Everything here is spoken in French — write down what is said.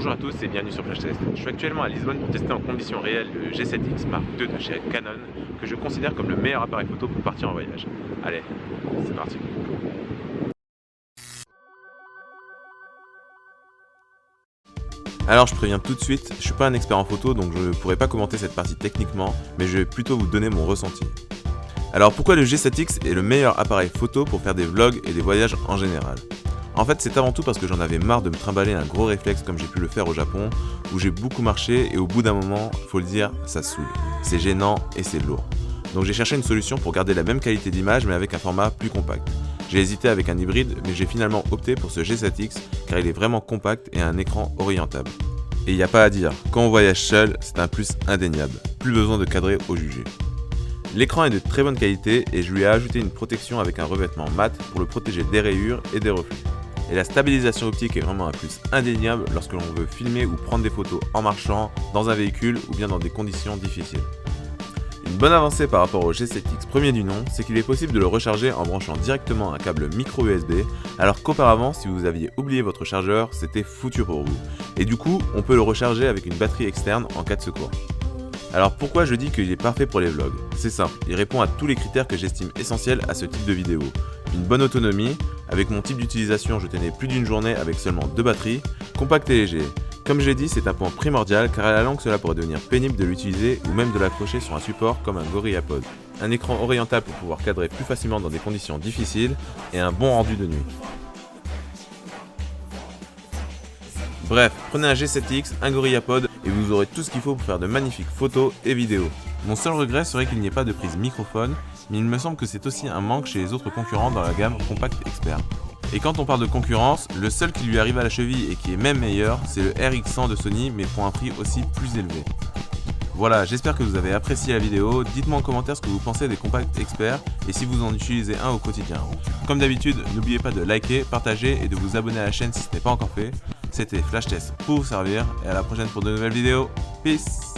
Bonjour à tous et bienvenue sur Flash Test. Je suis actuellement à Lisbonne pour tester en conditions réelles le G7X Mark II de chez Canon, que je considère comme le meilleur appareil photo pour partir en voyage. Allez, c'est parti. Alors je préviens tout de suite, je suis pas un expert en photo donc je ne pourrai pas commenter cette partie techniquement, mais je vais plutôt vous donner mon ressenti. Alors pourquoi le G7X est le meilleur appareil photo pour faire des vlogs et des voyages en général? En fait, c'est avant tout parce que j'en avais marre de me trimballer un gros réflexe comme j'ai pu le faire au Japon, où j'ai beaucoup marché et au bout d'un moment, faut le dire, ça saoule. C'est gênant et c'est lourd. Donc j'ai cherché une solution pour garder la même qualité d'image mais avec un format plus compact. J'ai hésité avec un hybride, mais j'ai finalement opté pour ce G7X car il est vraiment compact et a un écran orientable. Et il n'y a pas à dire, quand on voyage seul, c'est un plus indéniable. Plus besoin de cadrer au jugé. L'écran est de très bonne qualité et je lui ai ajouté une protection avec un revêtement mat pour le protéger des rayures et des reflets. Et la stabilisation optique est vraiment un plus indéniable lorsque l'on veut filmer ou prendre des photos en marchant, dans un véhicule ou bien dans des conditions difficiles. Une bonne avancée par rapport au G7X premier du nom, c'est qu'il est possible de le recharger en branchant directement un câble micro USB, alors qu'auparavant, si vous aviez oublié votre chargeur, c'était foutu pour vous. Et du coup, on peut le recharger avec une batterie externe en cas de secours. Alors pourquoi je dis qu'il est parfait pour les vlogs? C'est simple, il répond à tous les critères que j'estime essentiels à ce type de vidéo. Une bonne autonomie, avec mon type d'utilisation je tenais plus d'une journée avec seulement 2 batteries, compact et léger. Comme j'ai dit, c'est un point primordial car à la longue cela pourrait devenir pénible de l'utiliser ou même de l'accrocher sur un support comme un GorillaPod. Un écran orientable pour pouvoir cadrer plus facilement dans des conditions difficiles et un bon rendu de nuit. Bref, prenez un G7X, un GorillaPod et vous aurez tout ce qu'il faut pour faire de magnifiques photos et vidéos. Mon seul regret serait qu'il n'y ait pas de prise microphone, mais il me semble que c'est aussi un manque chez les autres concurrents dans la gamme Compact Expert. Et quand on parle de concurrence, le seul qui lui arrive à la cheville et qui est même meilleur, c'est le RX100 de Sony, mais pour un prix aussi plus élevé. Voilà, j'espère que vous avez apprécié la vidéo, dites-moi en commentaire ce que vous pensez des Compact Expert et si vous en utilisez un au quotidien. Comme d'habitude, n'oubliez pas de liker, partager et de vous abonner à la chaîne si ce n'est pas encore fait. C'était Flash Test pour vous servir et à la prochaine pour de nouvelles vidéos. Peace!